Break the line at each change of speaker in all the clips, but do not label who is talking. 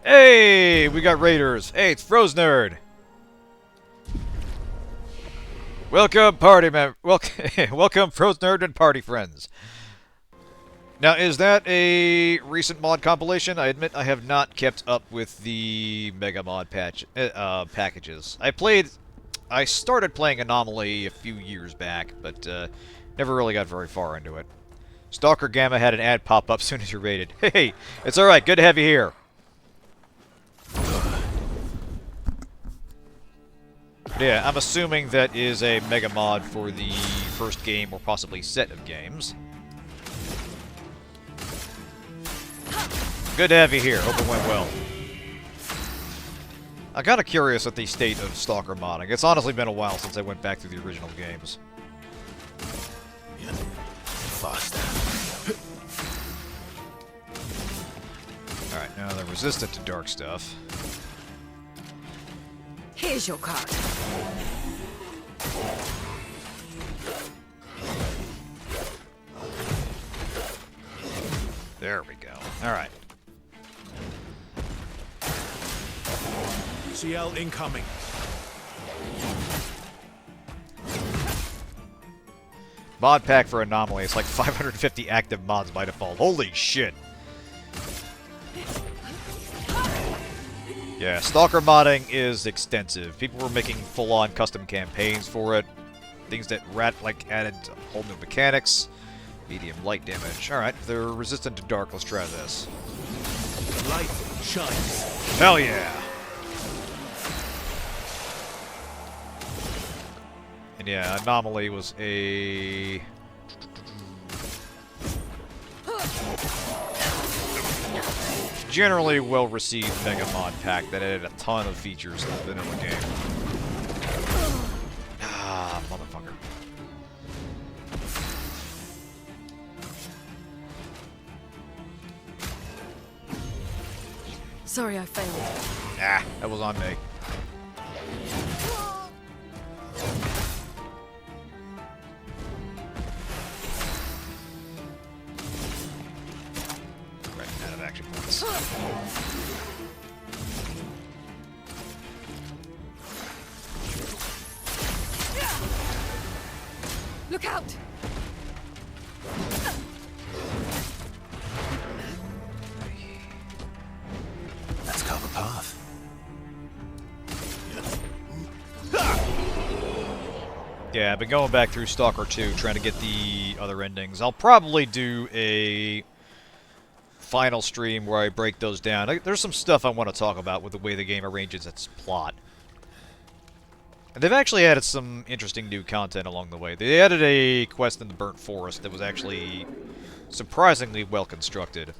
Hey, we got raiders. Hey, it's Froze Nerd. Welcome, party welcome, Froze Nerd and party friends. Now, is that a recent mod compilation? I admit I have not kept up with the Mega Mod packages. I started playing Anomaly a few years back, but never really got very far into it. Stalker Gamma had an ad pop up soon as you raided. Hey, it's alright, good to have you here. Yeah, I'm assuming that is a Mega Mod for the first game or possibly set of games. Good to have you here. Hope it went well. I'm kind of curious at the state of Stalker modding. It's honestly been a while since I went back through the original games. Alright, now they're resistant to dark stuff.
Here's your card.
There we go. Alright.
CL incoming.
Mod pack for Anomaly. It's like 550 active mods by default. Holy shit. Yeah, Stalker modding is extensive. People were making full-on custom campaigns for it. Things that added whole new mechanics. Medium light damage. Alright, they're resistant to dark. Let's try this.
Light shines.
Hell yeah! And yeah, Anomaly was a... generally well-received Mega Mod pack that added a ton of features to the vanilla game. Ah, motherfucker.
Sorry, I failed.
Ah, that was on me. Right, out of action points.
Look out!
Let's carve a path.
Yeah, I've been going back through Stalker 2, trying to get the other endings. I'll probably do a final stream where I break those down. There's some stuff I want to talk about with the way the game arranges its plot. And they've actually added some interesting new content along the way. They added a quest in the Burnt Forest that was actually surprisingly well constructed.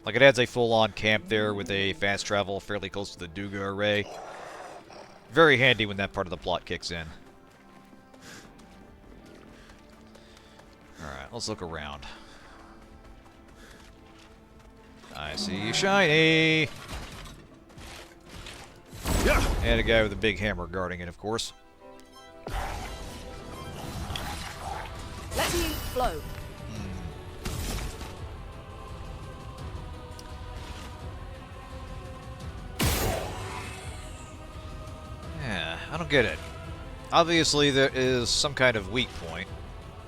Like, it adds a full-on camp there with a fast travel fairly close to the Duga array. Very handy when that part of the plot kicks in. Alright, let's look around. I see shiny! And a guy with a big hammer guarding it, of course.
Let me flow.
Yeah, I don't get it. Obviously, there is some kind of weak point,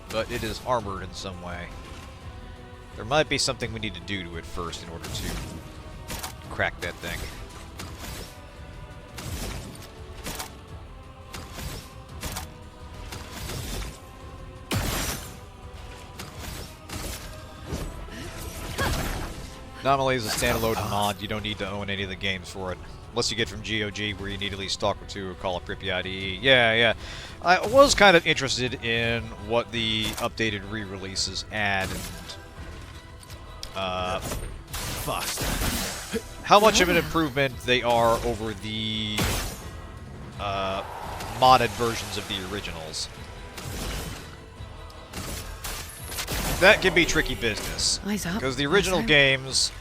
but it is armored in some way. There might be something we need to do to it first in order to crack that thing. Anomaly is a standalone mod. You don't need to own any of the games for it. Unless you get from GOG, where you need at least Stalker 2 or Call of Pripyat EE. Yeah. I was kind of interested in what the updated re-releases add and how much of an improvement they are over the modded versions of the originals. That can be tricky business.
Eyes up.
Because the original games...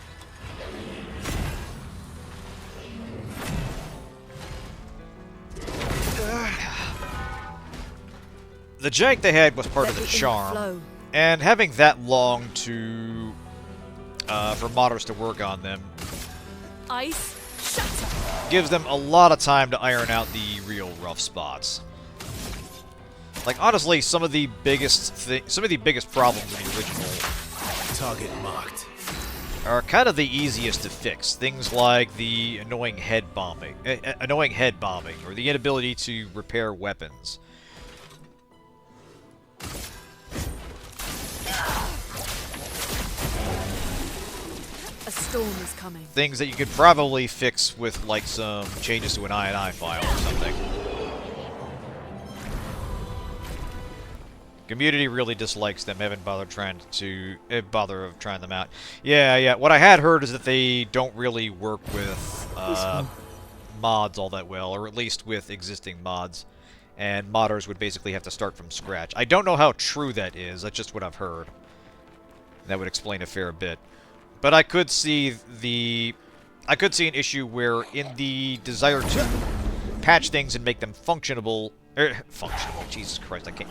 the jank they had was part of the charm. And having that long to for modders to work on them.
Ice shatter.
Gives them a lot of time to iron out the real rough spots. Like, honestly, some of the biggest problems in the original
Target marked.
are kind of the easiest to fix. Things like the annoying head bombing, or the inability to repair weapons.
A storm is coming.
Things that you could probably fix with, like, some changes to an INI file or something. Community really dislikes them. Haven't bothered trying them out. Yeah. What I had heard is that they don't really work with mods all that well, or at least with existing mods. And modders would basically have to start from scratch. I don't know how true that is. That's just what I've heard. That would explain a fair bit. But I could see an issue where, in the desire to patch things and make them functional. Jesus Christ, I can't.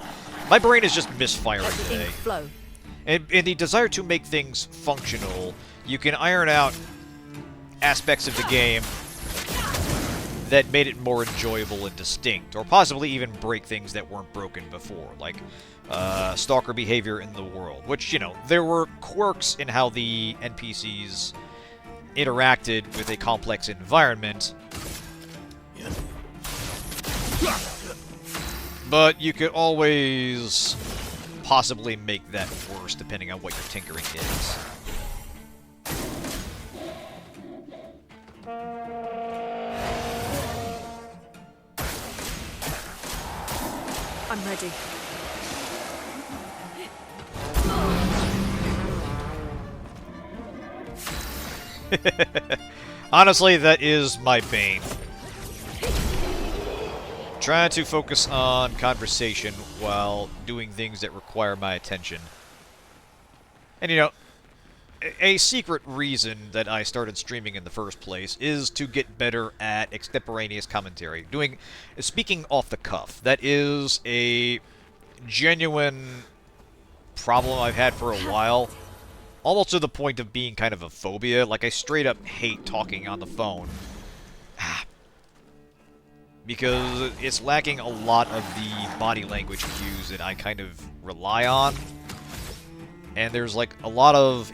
My brain is just misfiring
Let the
today.
ink flow.
And in the desire to make things functional, you can iron out aspects of the game that made it more enjoyable and distinct, or possibly even break things that weren't broken before, like stalker behavior in the world, which, you know, there were quirks in how the NPCs interacted with a complex environment, but you could always possibly make that worse depending on what your tinkering is.
I'm ready.
Honestly, that is my bane. Trying to focus on conversation while doing things that require my attention. And, you know, a secret reason that I started streaming in the first place is to get better at extemporaneous commentary. Speaking off the cuff. That is a genuine problem I've had for a while. Almost to the point of being kind of a phobia. Like, I straight up hate talking on the phone. Because it's lacking a lot of the body language cues that I kind of rely on. And there's, like, a lot of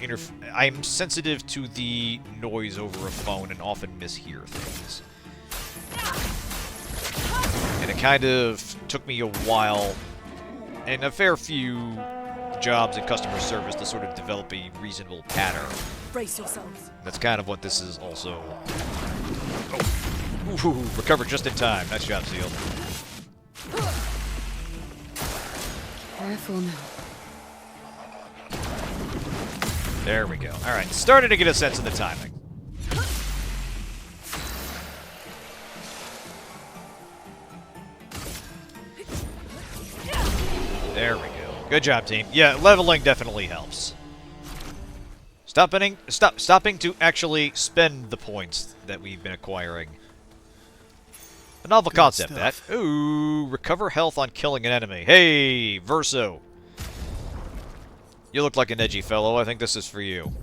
I'm sensitive to the noise over a phone and often mishear things. And it kind of took me a while, and a fair few jobs in customer service, to sort of develop a reasonable pattern.
Brace yourselves.
That's kind of what this is also. Oh. Ooh, recovered just in time. Nice job, Seal.
Careful now.
There we go. Alright, starting to get a sense of the timing. There we go. Good job, team. Yeah, leveling definitely helps. Stopping to actually spend the points that we've been acquiring. A novel concept, that. Ooh, recover health on killing an enemy. Hey, Verso. You look like an edgy fellow. I think this is for you.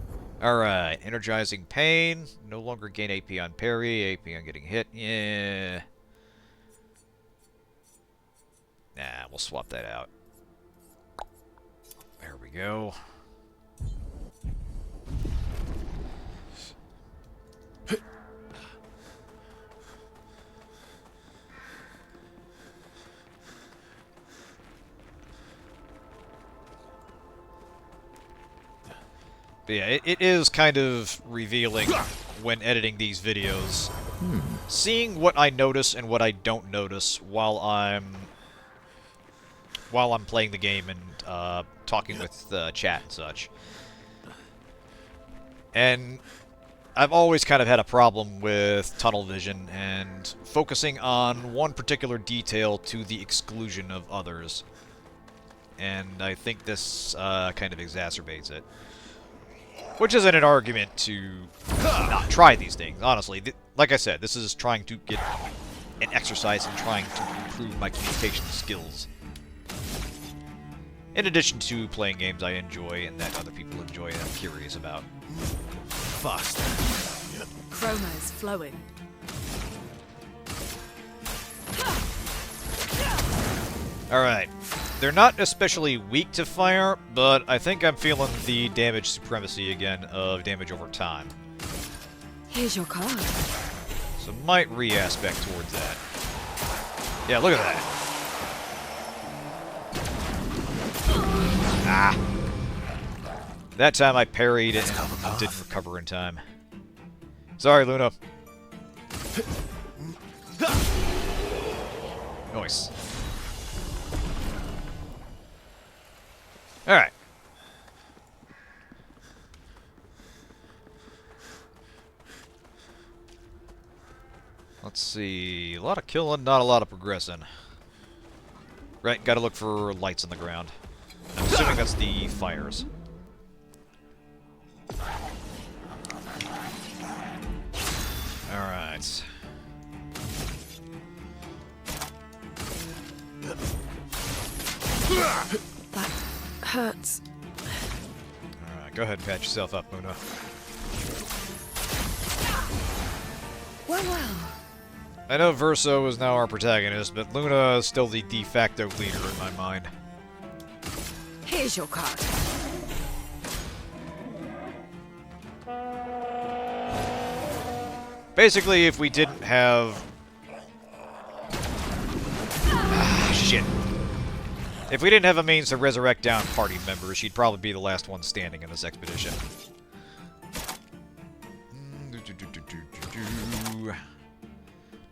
Alright, energizing pain. No longer gain AP on parry. AP on getting hit. Yeah. Nah, we'll swap that out. There we go. But yeah, it is kind of revealing when editing these videos. Seeing what I notice and what I don't notice while I'm playing the game and talking with chat and such. And I've always kind of had a problem with tunnel vision and focusing on one particular detail to the exclusion of others. And I think this kind of exacerbates it. Which isn't an argument to not try these things, honestly. Like I said, this is trying to get an exercise in trying to improve my communication skills. In addition to playing games I enjoy and that other people enjoy and I'm curious about.
Faster.
Chroma is flowing.
Alright. They're not especially weak to fire, but I think I'm feeling the damage supremacy again of damage over time.
Here's your card.
So might re-aspect towards that. Yeah, look at that. Ah. That time I parried it and didn't recover in time. Sorry, Luna. Nice. Alright. Let's see. A lot of killing, not a lot of progressing. Right, gotta look for lights on the ground. I'm assuming that's the fires. Alright.
That hurts.
Alright, go ahead and patch yourself up, Luna.
Well.
I know Verso is now our protagonist, but Luna is still the de facto leader in my mind.
Here's your card.
Basically, if we didn't have... shit. If we didn't have a means to resurrect down party members, she'd probably be the last one standing in this expedition.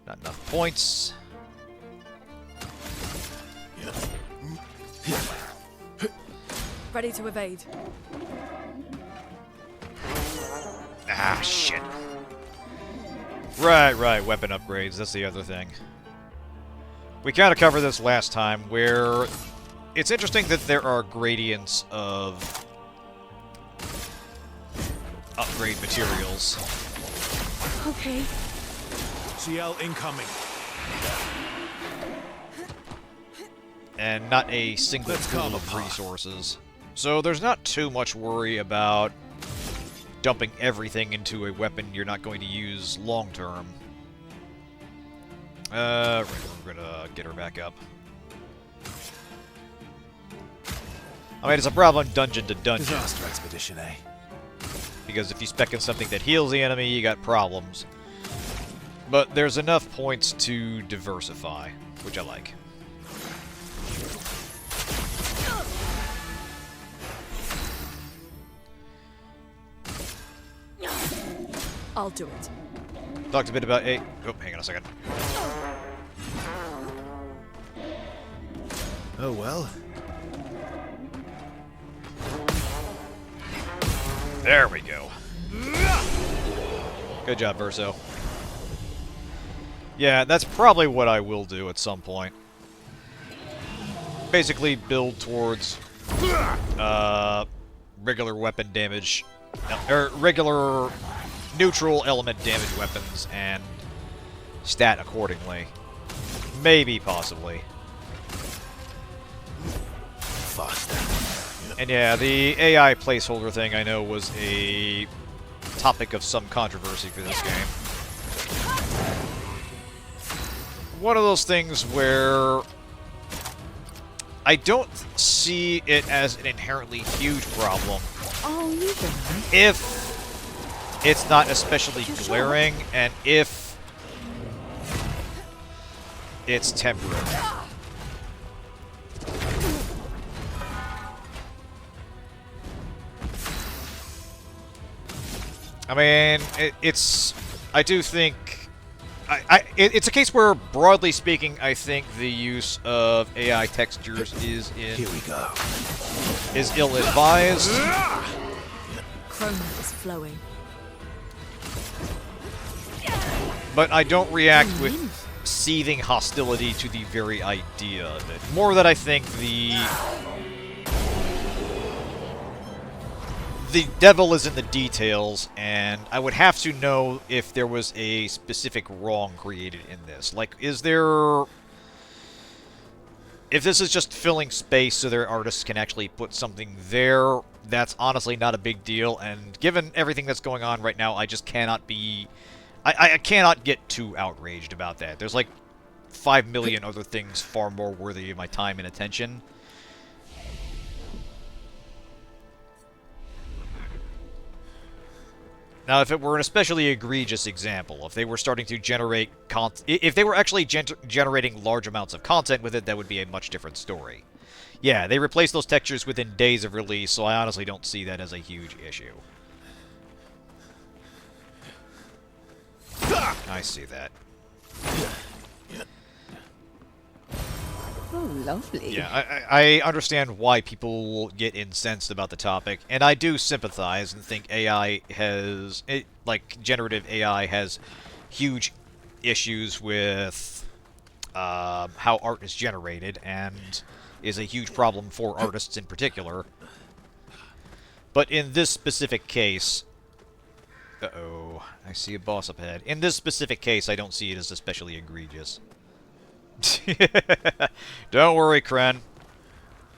Not enough points.
Ready to evade.
Ah, shit. Right, weapon upgrades, that's the other thing. We kind of covered this last time, where it's interesting that there are gradients of upgrade materials.
Okay.
CL incoming.
And not a single
Let's
pool
call
of
them.
resources. So there's not too much worry about dumping everything into a weapon you're not going to use long term. Right, we're gonna get her back up. I mean, it's a problem dungeon to dungeon.
Disaster expedition, eh?
Because if you spec in something that heals the enemy, you got problems. But there's enough points to diversify, which I like.
I'll do it.
Talked a bit about a... Oh, hang on a second.
Oh well.
There we go. Good job, Verso. Yeah, that's probably what I will do at some point. Basically build towards regular weapon damage, or regular neutral element damage weapons and stat accordingly. Maybe, possibly.
Faster.
And yeah, the AI placeholder thing I know was a topic of some controversy for this game. One of those things where I don't see it as an inherently huge problem
Oh, you right.
if it's not especially glaring and if it's temporary. I mean, I do think... it's a case where, broadly speaking, I think the use of AI textures is
Here we go.
ill-advised.
Chroma is flowing.
But I don't react with seething hostility to the very idea of it. More that I think the devil is in the details, and I would have to know if there was a specific wrong created in this. Like, is there If this is just filling space so their artists can actually put something there, that's honestly not a big deal, and given everything that's going on right now, I just cannot be... I cannot get too outraged about that. There's like 5 million other things far more worthy of my time and attention. Now, if it were an especially egregious example, if they were starting to generate if they were actually generating large amounts of content with it, that would be a much different story. Yeah, they replaced those textures within days of release, so I honestly don't see that as a huge issue. I see that.
Oh, lovely.
Yeah, I understand why people get incensed about the topic, and I do sympathize and think AI has, like, generative AI has huge issues with how art is generated, and is a huge problem for artists in particular. But in this specific case... Uh-oh, I see a boss up ahead. In this specific case, I don't see it as especially egregious. Don't worry, Kren.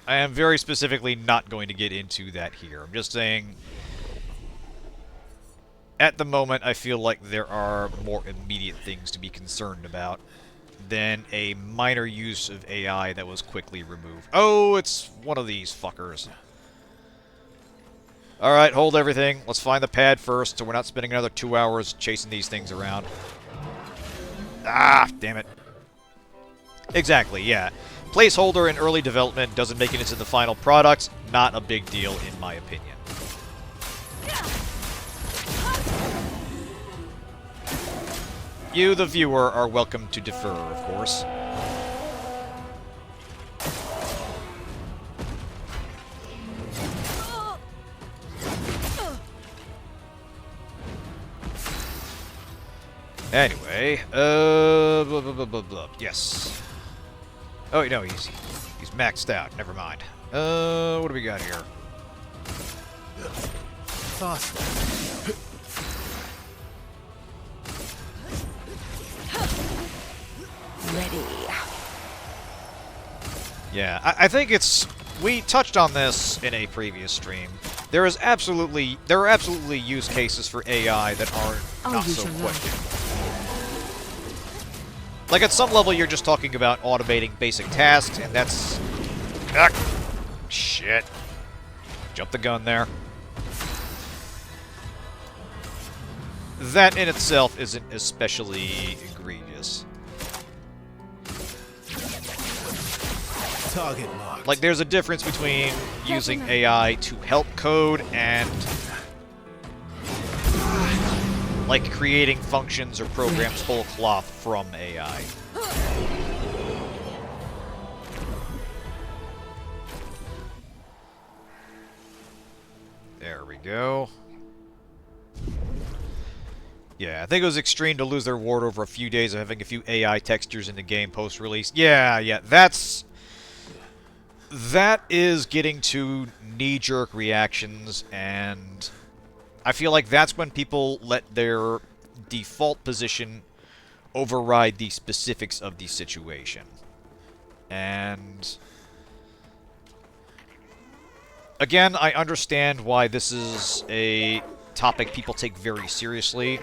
I am very specifically not going to get into that here. I'm just saying, at the moment, I feel like there are more immediate things to be concerned about than a minor use of AI that was quickly removed. Oh, it's one of these fuckers. Alright, hold everything. Let's find the pad first, so we're not spending another 2 hours chasing these things around. Ah, damn it. Exactly, yeah. Placeholder in early development doesn't make it into the final product. Not a big deal, in my opinion. You, the viewer, are welcome to defer, of course. Anyway, blah, blah, blah, blah, blah. Yes. Oh, no, he's maxed out. Never mind. What do we got here?
Faster.
Ready.
Yeah, I think it's... We touched on this in a previous stream. There are absolutely use cases for AI that are not so questionable. Like, at some level, you're just talking about automating basic tasks, and that's... Ah, shit. Jump the gun there. That in itself isn't especially egregious.
Target marked.
Like, there's a difference between using AI to help code and... like creating functions or programs whole cloth from AI. There we go. Yeah, I think it was extreme to lose their ward over a few days of having a few AI textures in the game post-release. Yeah, that is getting to knee-jerk reactions, and I feel like that's when people let their default position override the specifics of the situation. And again, I understand why this is a topic people take very seriously,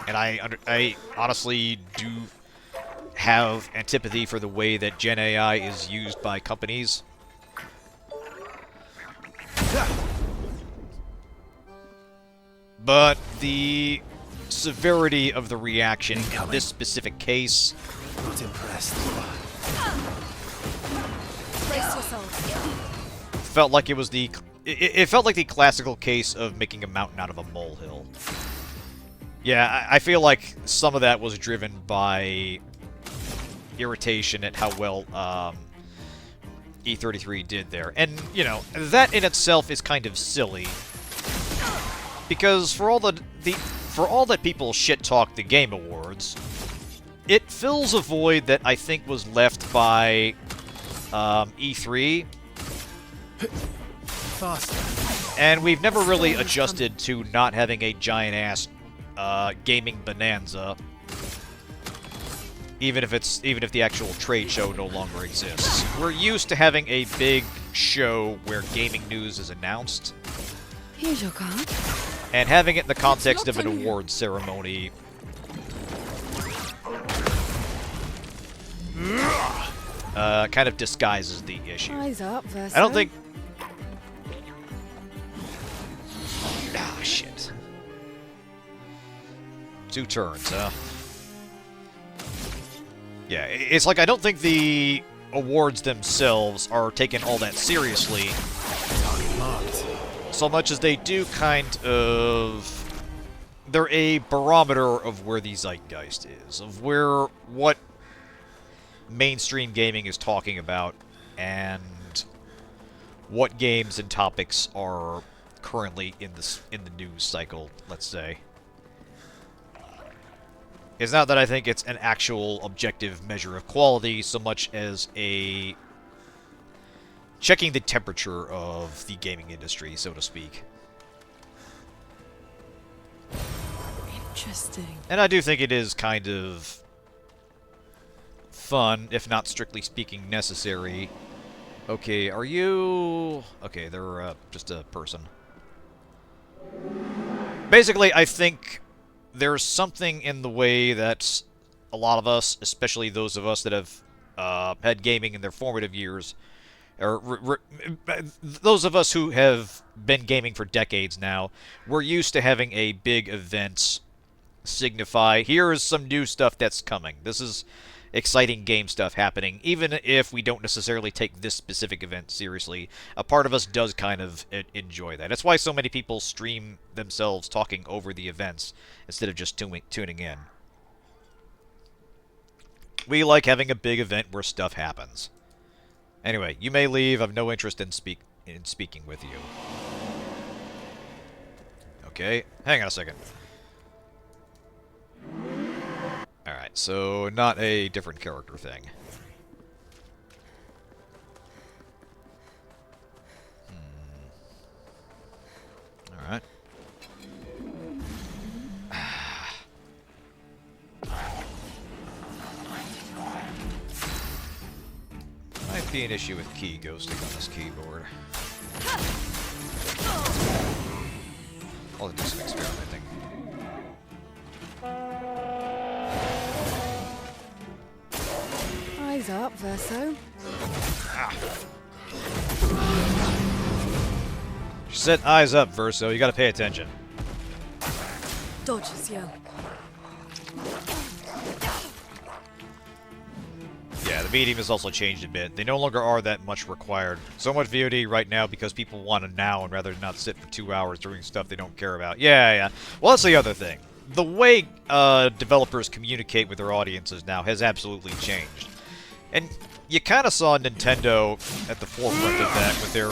and I honestly do have antipathy for the way that Gen AI is used by companies. But the severity of the reaction in this specific case...
Not impressed.
Brace yourself.
Felt like it was the... It felt like the classical case of making a mountain out of a molehill. Yeah, I feel like some of that was driven by irritation at how well E33 did there. And, you know, that in itself is kind of silly. Because for all that people shit-talk the Game Awards, it fills a void that I think was left by E3.
Faster.
And we've never really adjusted to not having a giant-ass gaming bonanza even if the actual trade show no longer exists. We're used to having a big show where gaming news is announced,
Here's your card.
and having it in the context of
not
an
on you.
awards ceremony kind of disguises the issue.
Eyes up, Verso.
I don't think... Ah, shit. 2 turns, huh? Yeah, it's like I don't think the awards themselves are taken all that seriously,
Target marked.
so much as they do kind of... They're a barometer of where the zeitgeist is, of what mainstream gaming is talking about, and what games and topics are currently in the news cycle, let's say. It's not that I think it's an actual objective measure of quality, so much as a checking the temperature of the gaming industry, so to speak.
Interesting.
And I do think it is kind of fun, if not strictly speaking necessary. Okay, are you... Okay, they're just a person. Basically, I think there's something in the way that a lot of us, especially those of us that have had gaming in their formative years, or those of us who have been gaming for decades now, we're used to having a big event signify, here is some new stuff that's coming. This is exciting game stuff happening. Even if we don't necessarily take this specific event seriously, a part of us does kind of enjoy that. That's why so many people stream themselves talking over the events instead of just tuning in. We like having a big event where stuff happens. Anyway, you may leave. I've no interest in speaking with you. Okay, hang on a second. Alright, so not a different character thing. Alright. Might be an issue with key ghosting on this keyboard. I'll do some experimenting.
Eyes up, Verso.
She said, eyes up, Verso. You gotta pay attention.
Dodges, yeah.
Yeah, the medium has also changed a bit. They no longer are that much required. So much VOD right now because people want it now and rather not sit for 2 hours doing stuff they don't care about. Yeah. Well, that's the other thing. The way developers communicate with their audiences now has absolutely changed. And you kind of saw Nintendo at the forefront of that with their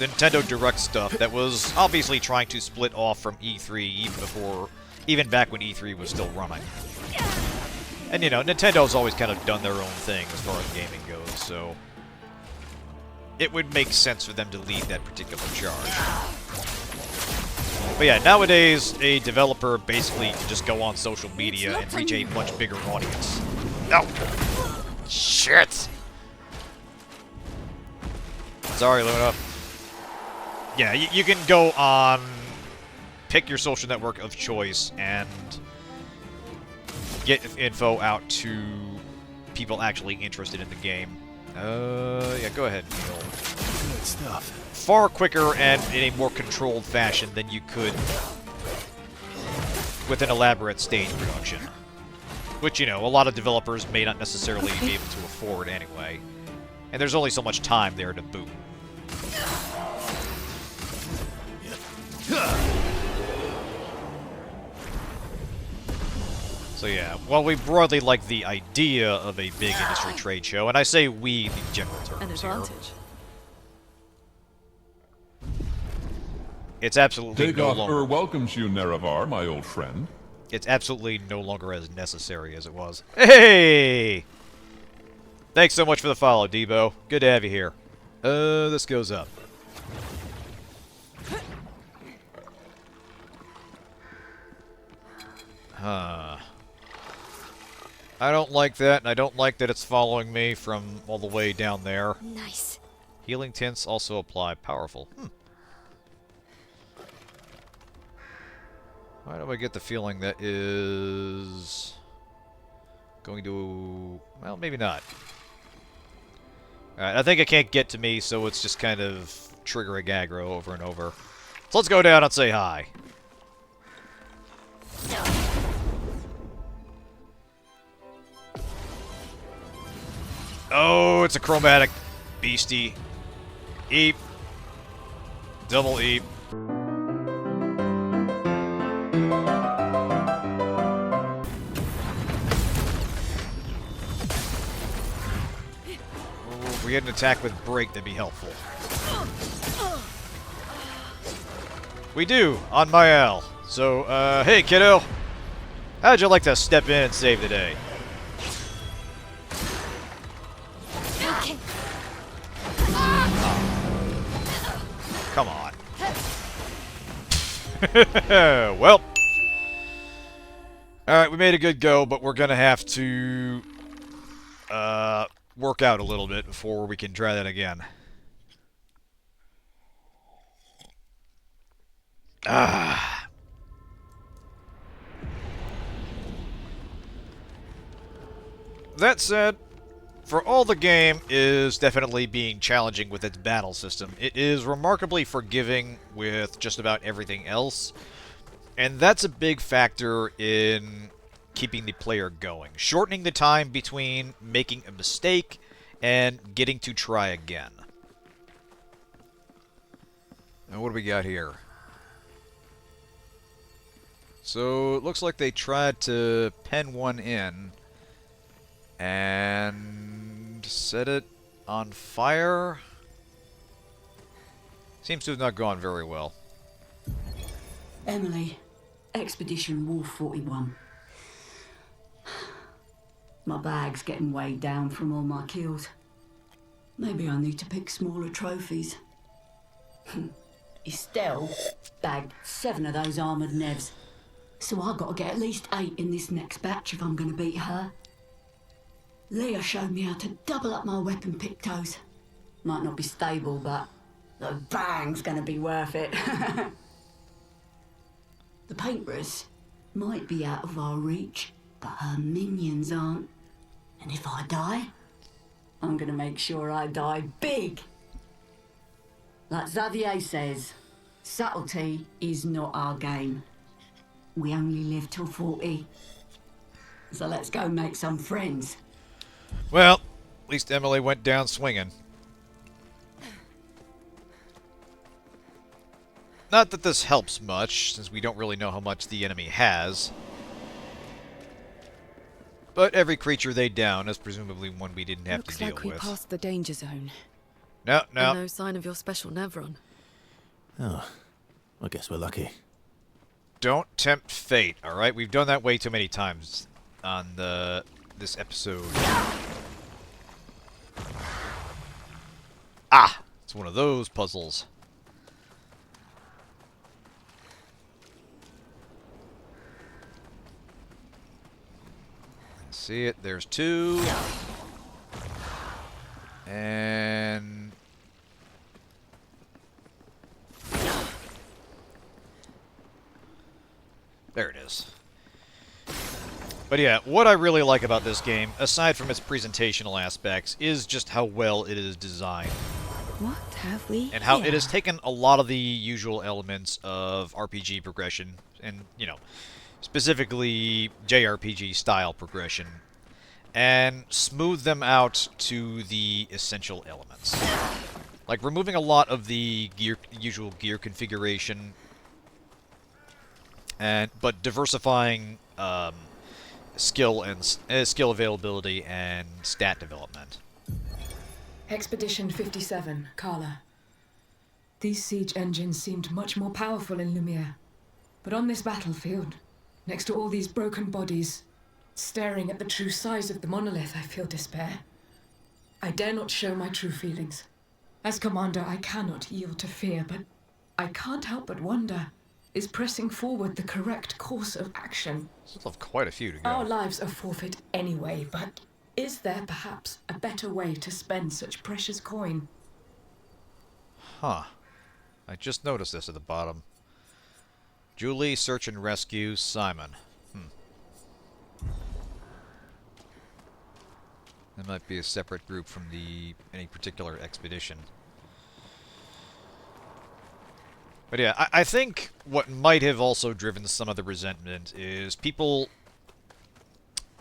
Nintendo Direct stuff that was obviously trying to split off from E3 even back when E3 was still running. And, you know, Nintendo's always kind of done their own thing as far as gaming goes, so it would make sense for them to lead that particular charge. But yeah, nowadays, a developer basically can just go on social media and reach a much bigger audience. No! Shit! Sorry, Luna. Yeah, you can go on, pick your social network of choice, and get info out to people actually interested in the game. Yeah, go ahead, Neil.
Good stuff.
Far quicker and in a more controlled fashion than you could with an elaborate stage production. Which, you know, a lot of developers may not necessarily be able to afford anyway. And there's only so much time there to boot. So yeah, while we broadly like the idea of a big industry trade show, and I say we in general terms
An
here,
advantage.
it's absolutely no
Obscur
longer...
welcomes you, Nerevar, my old friend.
It's absolutely no longer as necessary as it was. Hey! Thanks so much for the follow, Debo. Good to have you here. This goes up. Huh. I don't like that, and I don't like that it's following me from all the way down there.
Nice.
Healing tints also apply. Powerful. Why do I get the feeling that is going to... Well, maybe not. Alright, I think it can't get to me, so it's just kind of triggering aggro over and over. So let's go down and say hi. Oh, it's a chromatic beastie. Eep. Double eep. If we had an attack with break, that'd be helpful. We do, on Maelle. So, hey kiddo. How'd you like to step in and save the day? Come on. Well. Alright, we made a good go, but we're gonna have to work out a little bit before we can try that again. That said, for all the game is definitely being challenging with its battle system, it is remarkably forgiving with just about everything else. And that's a big factor in keeping the player going. Shortening the time between making a mistake and getting to try again. Now what do we got here? So it looks like they tried to pen one in and set it on fire. Seems to have not gone very well.
Emily, Expedition Wolf 41. My bag's getting weighed down from all my kills. Maybe I need to pick smaller trophies. Estelle bagged 7 of those armoured nevs. So I've got to get at least 8 in this next batch if I'm going to beat her. Leah showed me how to double up my weapon pictos. Might not be stable, but the bang's going to be worth it. The paintbrus might be out of our reach, but her minions aren't. And if I die, I'm going to make sure I die big. Like Xavier says, subtlety is not our game. We only live till 40. So let's go make some friends.
Well, at least Emily went down swinging. Not that this helps much, since we don't really know how much the enemy has. But every creature they down is presumably one we didn't have to deal
Looks like we
with.
passed the danger zone.
No.
And no sign of your special Nevron.
Oh, I guess we're lucky.
Don't tempt fate, alright? We've done that way too many times on this episode. Ah! It's one of those puzzles. See it? There's 2. And... there it is. But yeah, what I really like about this game, aside from its presentational aspects, is just how well it is designed.
What have we
And how
here?
it has taken a lot of the usual elements of RPG progression, and, you know, specifically JRPG style progression, and smoothed them out to the essential elements. Like removing a lot of the usual gear configuration, but diversifying skill availability and stat development.
Expedition 57, Carla. These siege engines seemed much more powerful in Lumiere. But on this battlefield, next to all these broken bodies, staring at the true size of the monolith, I feel despair. I dare not show my true feelings. As commander, I cannot yield to fear, but I can't help but wonder, is pressing forward the correct course of action.
Still have quite a few to go.
Our lives are forfeit anyway, but is there perhaps a better way to spend such precious coin?
Huh. I just noticed this at the bottom. Julie, search and rescue, Simon. That might be a separate group from any particular expedition. But yeah, I think what might have also driven some of the resentment is people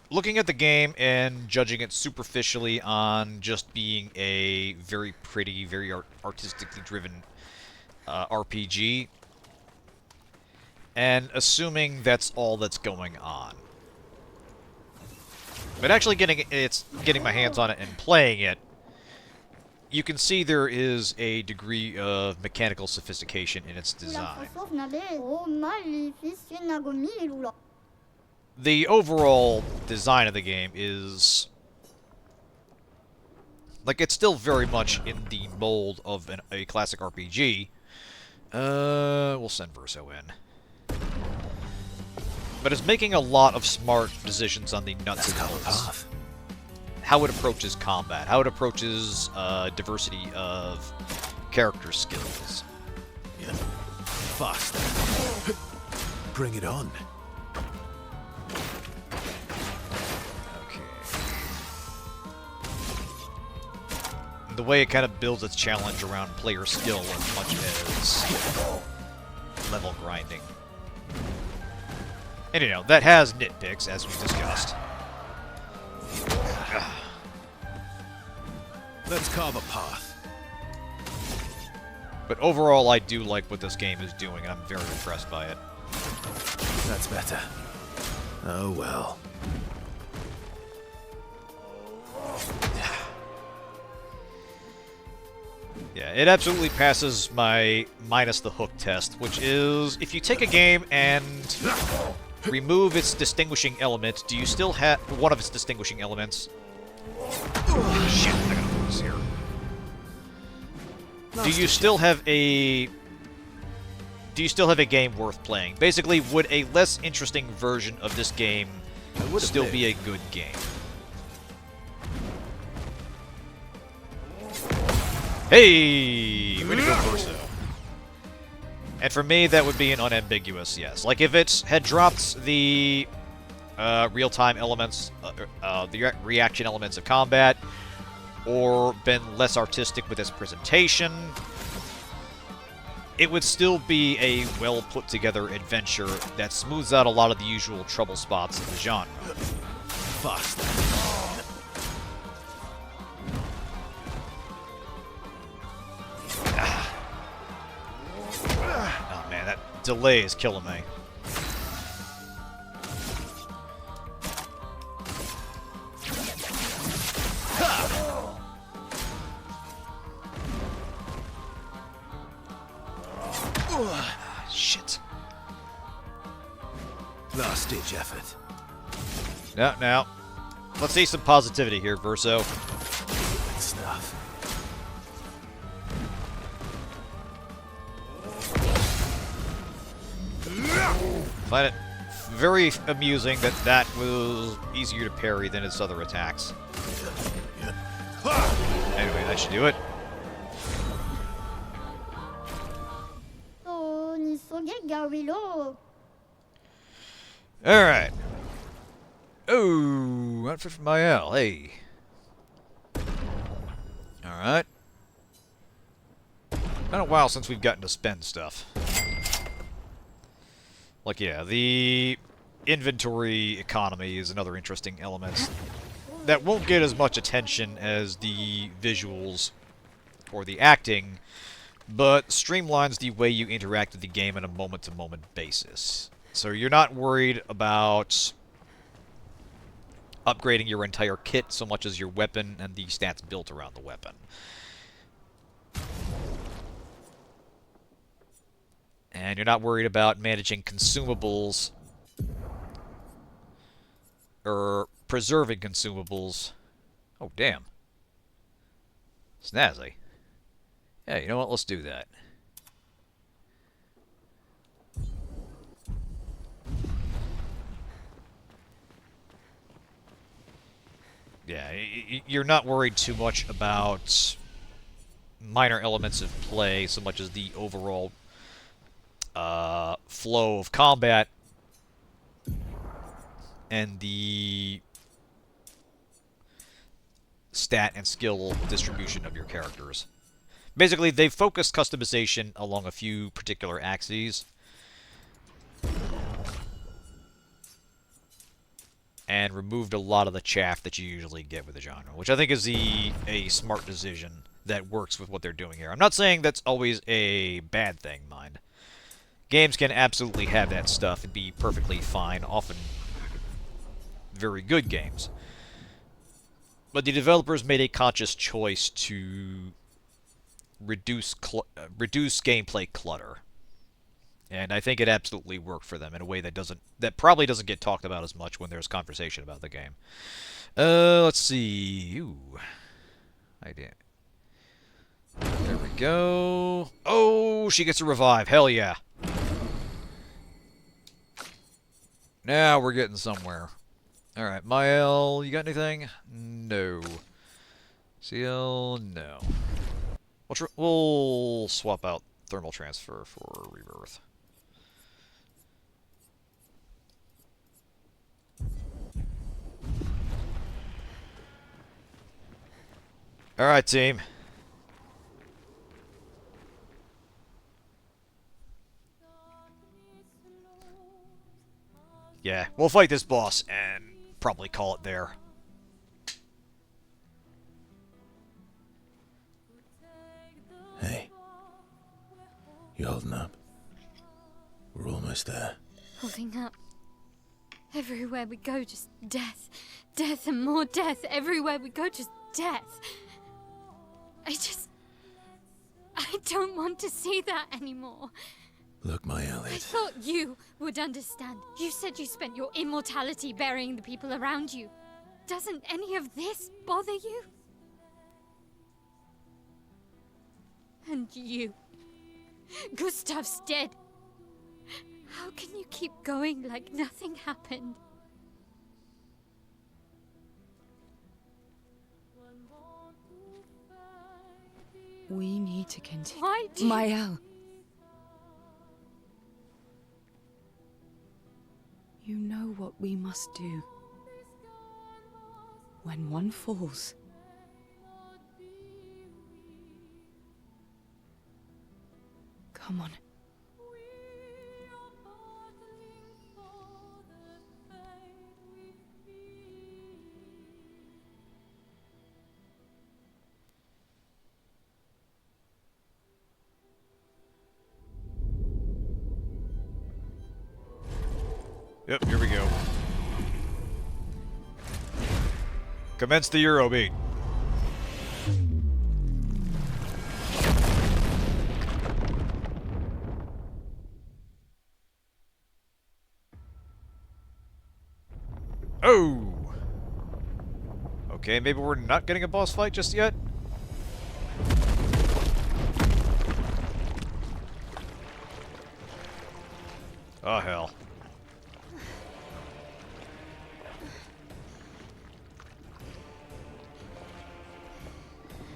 looking at the game and judging it superficially on just being a very pretty, very artistically driven RPG, and assuming that's all that's going on. But actually getting my hands on it and playing it, you can see there is a degree of mechanical sophistication in its design. The overall design of the game is... like, it's still very much in the mold of a classic RPG. We'll send Verso in. But it's making a lot of smart decisions on the nuts and bolts. How it approaches combat, how it approaches diversity of character skills.
Yeah. Faster. Bring it on.
Okay. The way it kind of builds its challenge around player skill as much as level grinding. And you know, that has nitpicks, as we discussed.
Let's carve a path.
But overall, I do like what this game is doing, and I'm very impressed by it.
That's better. Oh well.
Yeah, it absolutely passes my minus the hook test, which is if you take a game and remove its distinguishing element, do you still have one of its distinguishing elements? Shit, I gotta focus here. Do you still have a game worth playing? Basically, would a less interesting version of this game still be a good game? Hey! Way to go, Verso. And for me, that would be an unambiguous yes. Like, if it had dropped the real-time elements, the reaction elements of combat, or been less artistic with its presentation, it would still be a well-put-together adventure that smooths out a lot of the usual trouble spots of the genre.
Faster.
Oh man, that delay is killing me. Shit.
Last-ditch effort.
Now, let's see some positivity here, Verso.
Good stuff.
Find it very amusing that that was easier to parry than its other attacks. Anyway, that should do it. Alright. Oh, outfit from Maelle. Hey. Alright. Been a while since we've gotten to spend stuff. Like, yeah, the inventory economy is another interesting element that won't get as much attention as the visuals or the acting, but streamlines the way you interact with the game on a moment-to-moment basis. So you're not worried about upgrading your entire kit so much as your weapon and the stats built around the weapon. And you're not worried about managing consumables or preserving consumables. Oh, damn. Snazzy. Yeah, you know what? Let's do that. Yeah, you're not worried too much about minor elements of play so much as the overall flow of combat and the stat and skill distribution of your characters. Basically, they've focused customization along a few particular axes. And removed a lot of the chaff that you usually get with the genre, which I think is a smart decision that works with what they're doing here. I'm not saying that's always a bad thing, mind. Games can absolutely have that stuff and be perfectly fine, often very good games. But the developers made a conscious choice to reduce gameplay clutter. And I think it absolutely worked for them in a way that probably doesn't get talked about as much when there's conversation about the game. Let's see. Ooh. I did. There we go. Oh, she gets a revive. Hell yeah. Now we're getting somewhere. Alright, Maelle, you got anything? No. CL, no. We'll swap out thermal transfer for rebirth. Alright, team. Yeah, we'll fight this boss and probably call it there.
Hey. You holding up? We're almost there.
Holding up. Everywhere we go, just death. Death and more death. Everywhere we go, just death. I don't want to see that anymore.
Look, Maelle,
I thought you would understand. You said you spent your immortality burying the people around you. Doesn't any of this bother you? And you. Gustave's dead. How can you keep going like nothing happened?
We need to continue.
Why do you...
Maelle. You know what we must do. When one falls, come on.
Yep, here we go. Commence the Eurobeat. Oh! Okay, maybe we're not getting a boss fight just yet? Oh, hell.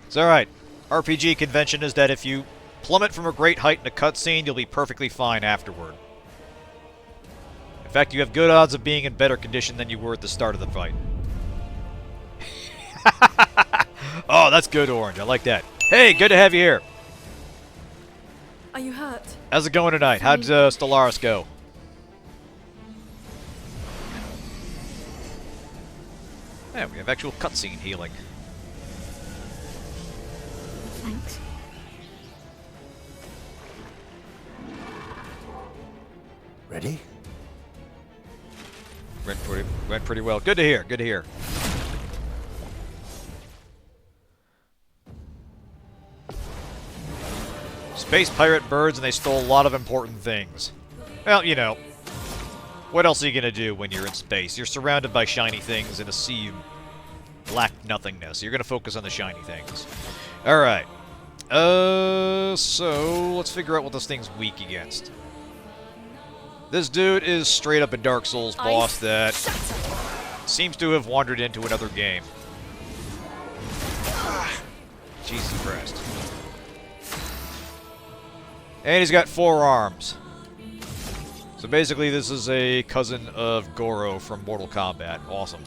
It's alright. RPG convention is that if you plummet from a great height in a cutscene, you'll be perfectly fine afterward. In fact, you have good odds of being in better condition than you were at the start of the fight. Oh, that's good, Orange. I like that. Hey, good to have you here.
Are you hurt?
How's it going tonight? How'd Stellaris go? Yeah, we have actual cutscene healing.
Thanks.
Ready?
Went pretty well. Good to hear. Good to hear. Space pirate birds, and they stole a lot of important things. Well, you know. What else are you gonna do when you're in space? You're surrounded by shiny things in a sea of black nothingness. You're gonna focus on the shiny things. Alright. So let's figure out what this thing's weak against. This dude is straight up a Dark Souls boss that seems to have wandered into another game. Jesus Christ. And he's got 4 arms. So basically this is a cousin of Goro from Mortal Kombat. Awesome.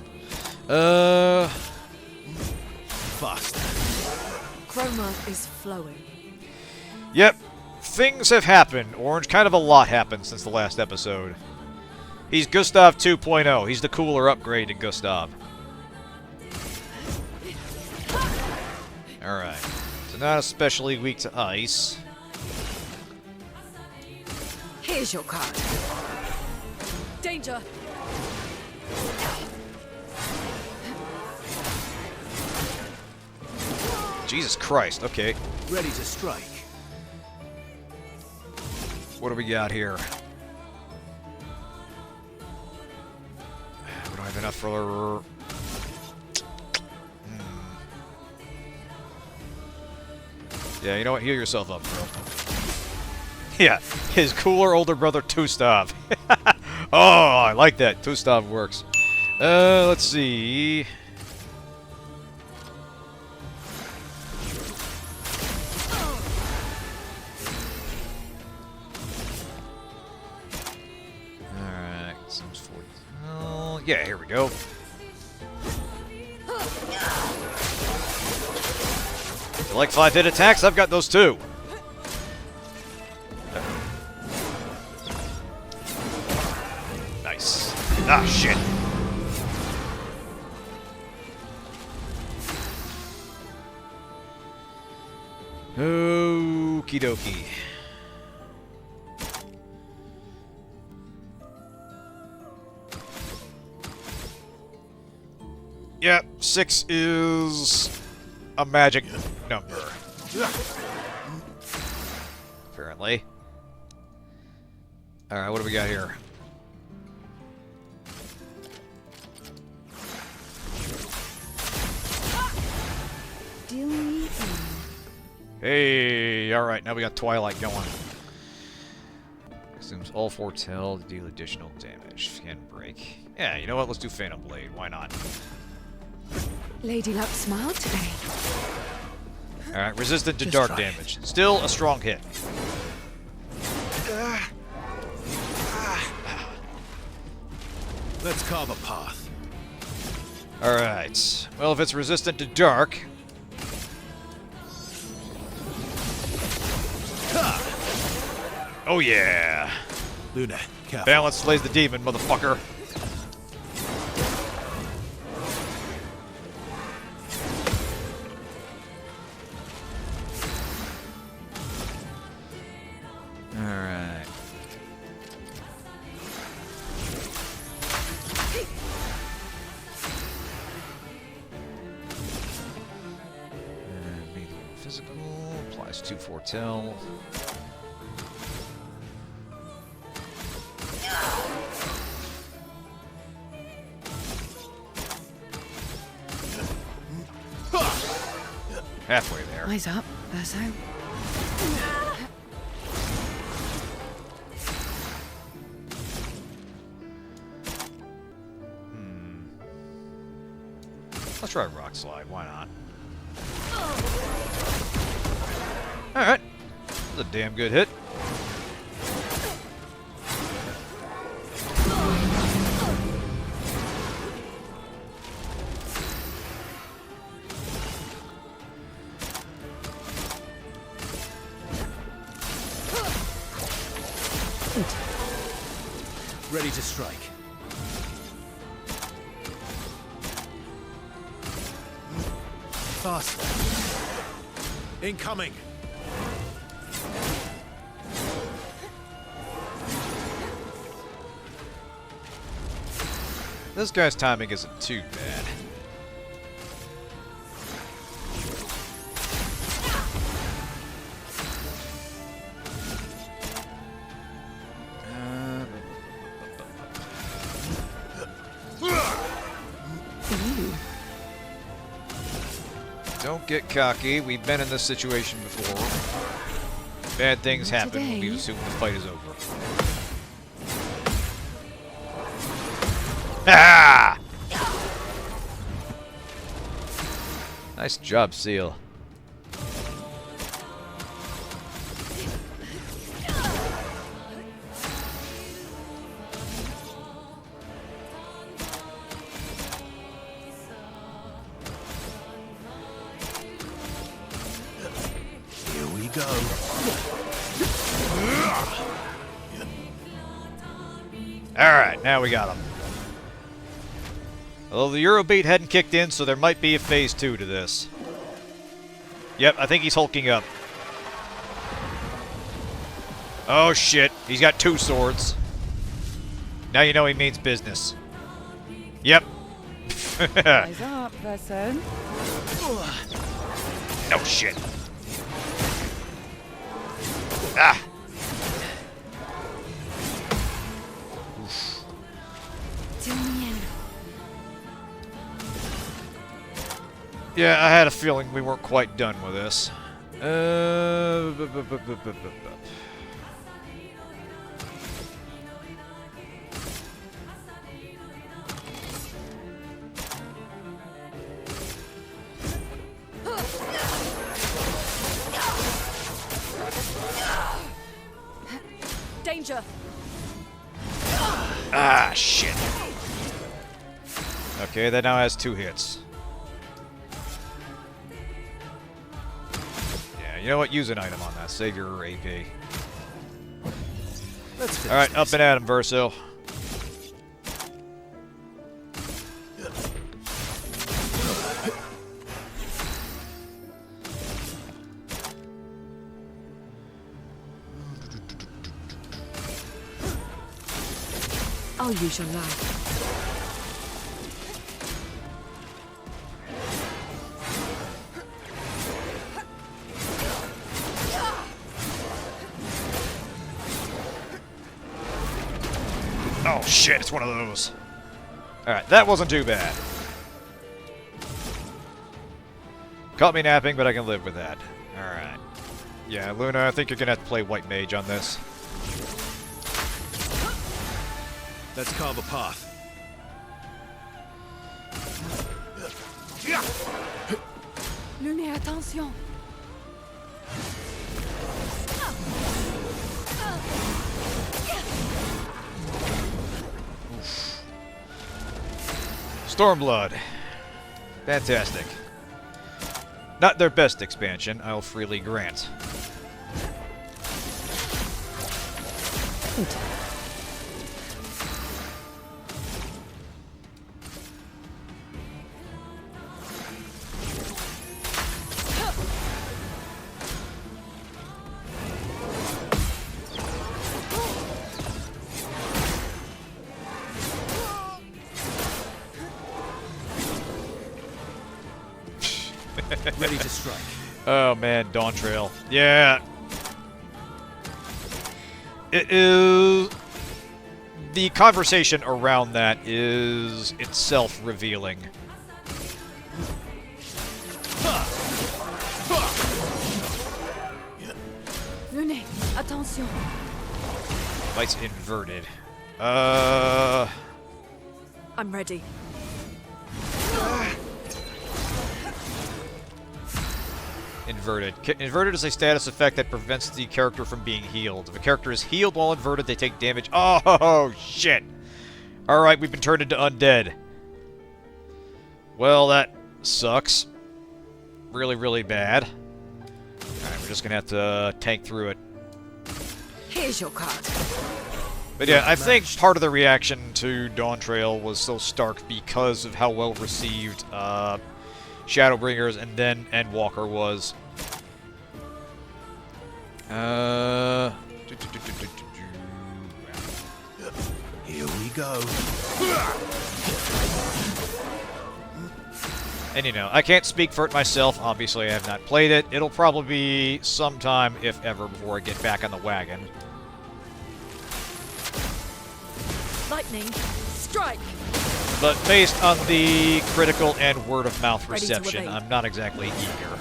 Faster.
Chroma is flowing.
Yep. Things have happened. Orange, kind of a lot happened since the last episode. He's Gustave 2.0. He's the cooler upgrade to Gustave. Alright. So not especially weak to ice.
Here's your card. Danger!
Jesus Christ, okay.
Ready to strike.
What do we got here? We don't have enough for... Yeah, you know what? Heal yourself up, bro. Yeah, his cooler older brother, Gustave. Oh, I like that. Gustave works. Let's see. Alright, seems 40. Oh, yeah, here we go. You like 5-hit attacks? I've got those too. Nice. Ah, shit. Okie dokie. Yep, 6 is a magic number. Apparently. Alright, what do we got here?
Deal me in.
Hey, alright, now we got Twilight going. Assumes all foretell to deal additional damage. Can break. Yeah, you know what? Let's do Phantom Blade. Why not?
Lady Luck smiled today.
Alright, resistant to
Just
dark
try
damage. Still a strong hit.
Let's carve a path.
Alright. Well, if it's resistant to dark... Oh yeah!
Luna, careful.
Balance slays the demon, motherfucker. Alright. Medium physical, applies 2 foretell. Halfway there.
Eyes up, Verso.
Let's try Rock Slide, why not? Alright. That's a damn good hit.
Ready to strike. Faster. Incoming.
This guy's timing isn't too bad. Don't get cocky. We've been in this situation before. Bad things
Not
happen when we
today.
assume the fight is over. Ah! Nice job, Seal.
go.
Alright, now we got him. Although the Eurobeat hadn't kicked in, so there might be a phase 2 to this. Yep, I think he's hulking up. Oh shit, he's got 2 swords. Now you know he means business. Yep.
Eyes up, person.
No shit. Ah! Yeah, I had a feeling we weren't quite done with this.
Danger.
Ah, shit. Okay, that now has 2 hits. Yeah, you know what? Use an item on that. Save your AP.
Let's finish
Alright,
this.
up and at him, Verso.
I'll use your life.
Oh shit, it's one of those. Alright, that wasn't too bad. Caught me napping, but I can live with that. Alright. Yeah, Luna, I think you're gonna have to play White Mage on this.
Let's carve a path.
Lune, attention.
Stormblood. Fantastic. Not their best expansion, I'll freely grant.
Ready to strike.
Oh man, Dawn Trail. Yeah. It is... The conversation around that is itself revealing.
Lune, attention.
Light's inverted.
I'm ready.
Inverted. Inverted is a status effect that prevents the character from being healed. If a character is healed while inverted, they take damage. Oh, shit. Alright, we've been turned into undead. Well, that sucks. Really, really bad. Alright, we're just gonna have to tank through it.
Here's your card.
But yeah, I think part of the reaction to Dawn Trail was so stark because of how well received Shadowbringers and then Endwalker was.
Here we go.
And you know, I can't speak for it myself. Obviously, I have not played it. It'll probably be sometime, if ever, before I get back on the wagon.
Lightning, strike.
But based on the critical and word-of-mouth
Ready to
reception,
evade.
I'm not exactly eager.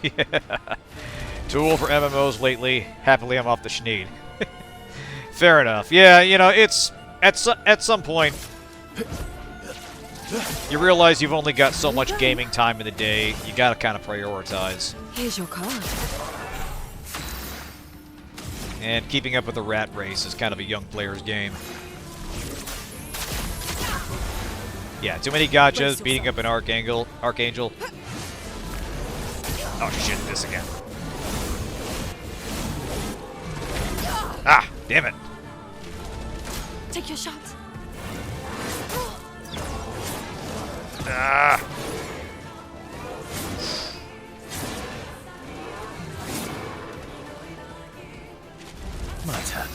Yeah. Tool for MMOs lately. Happily, I'm off the schneed. Fair enough. Yeah, you know, it's... At some point, you realize you've only got so much gaming time in the day. You gotta kind of prioritize.
Here's your card.
And keeping up with the rat race is kind of a young player's game. Yeah, too many gotchas, beating up an Archangel. Oh shit, this again. Ah, damn it.
Take your shot.
Ah.
My turn.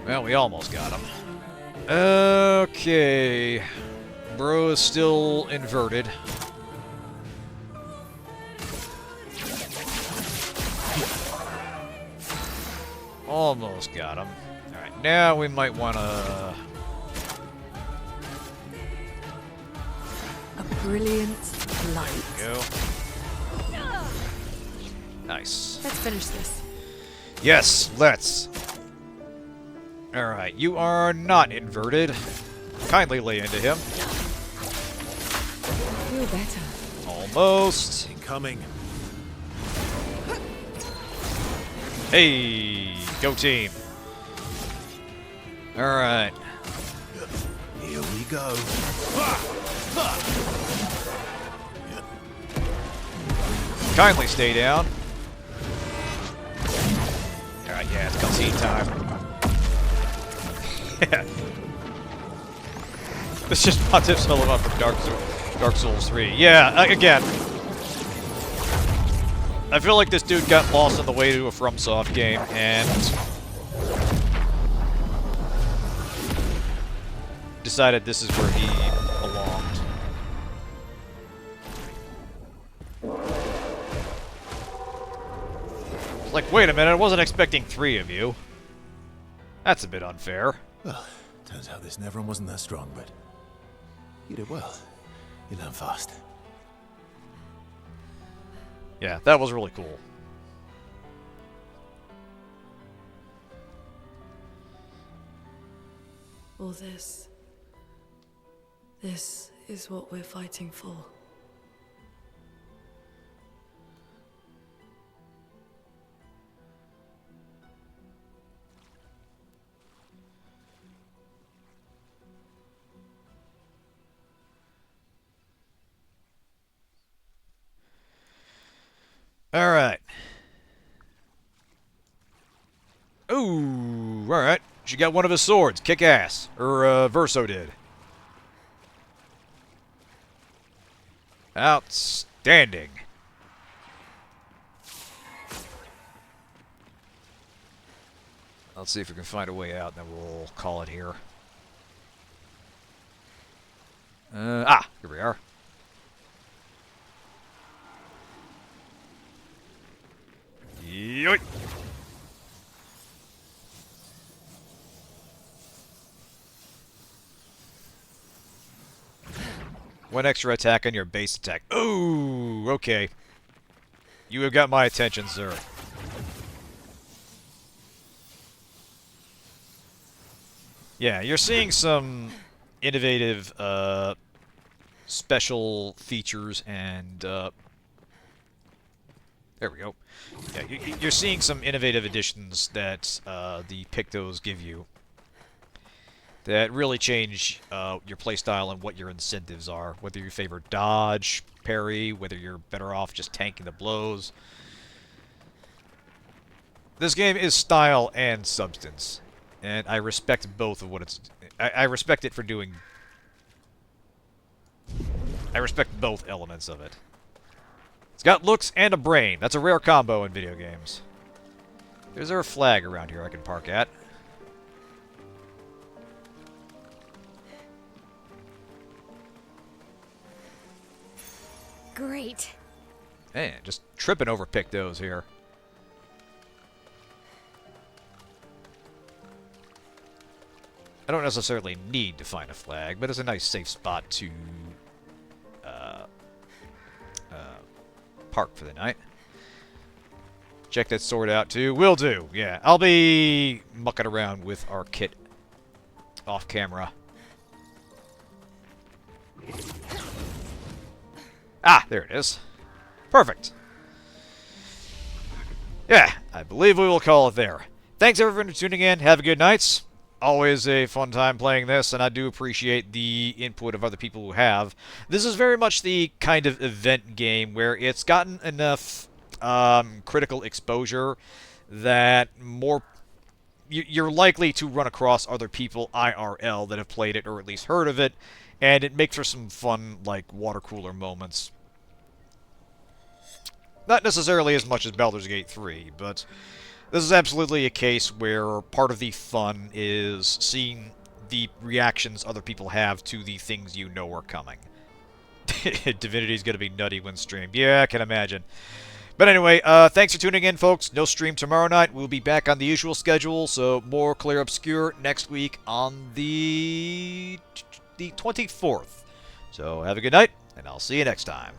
Well, we almost got him. Okay. Bro is still inverted. Almost got him. Alright, now we might want to...
A brilliant light.
Go. Nice.
Let's finish this.
Yes, let's. Alright, you are not inverted. Kindly lay into him.
Feel better.
Almost.
Incoming.
Hey, go team. Alright.
Here we go.
Kindly stay down. Alright, yeah, it's cutscene time. This just Pontiff Sullivan from Dark Souls 3. Yeah, again. I feel like this dude got lost on the way to a FromSoft game, and decided this is where he belonged. Like, wait a minute, I wasn't expecting 3 of you. That's a bit unfair.
Well, turns out this Neveron wasn't that strong, but you did well. You learn fast.
Yeah, that was really cool.
All this. This is what we're fighting for.
Alright. Ooh, alright. She got one of his swords. Kick ass. Or, Verso did. Outstanding. Let's see if we can find a way out, and then we'll call it here. Here we are. Yoink. One extra attack on your base attack. Ooh, okay. You have got my attention, sir. Yeah, you're seeing some innovative, special features and, there we go. Yeah, you're seeing some innovative additions that the Pictos give you that really change your playstyle and what your incentives are. Whether you favor dodge, parry, whether you're better off just tanking the blows. This game is style and substance, and I respect both of what it's... I respect it for doing... I respect both elements of it. It's got looks and a brain. That's a rare combo in video games. Is there a flag around here I can park at?
Great.
Man, just tripping over Pictos here. I don't necessarily need to find a flag, but it's a nice safe spot to park for the night. Check that sword out too. Will do. Yeah, I'll be mucking around with our kit off camera. Ah, there it is. Perfect. Yeah, I believe we will call it there. Thanks everyone for tuning in. Have a good night. always a fun time playing this, and I do appreciate the input of other people who have. This is very much the kind of event game where it's gotten enough critical exposure that you're likely to run across other people IRL that have played it or at least heard of it, and it makes for some fun, like, water cooler moments. Not necessarily as much as Baldur's Gate 3, but this is absolutely a case where part of the fun is seeing the reactions other people have to the things you know are coming. Divinity's gonna be nutty when streamed. Yeah, I can imagine. But anyway, thanks for tuning in, folks. No stream tomorrow night. We'll be back on the usual schedule, so more Clair Obscur next week on the 24th. So have a good night, and I'll see you next time.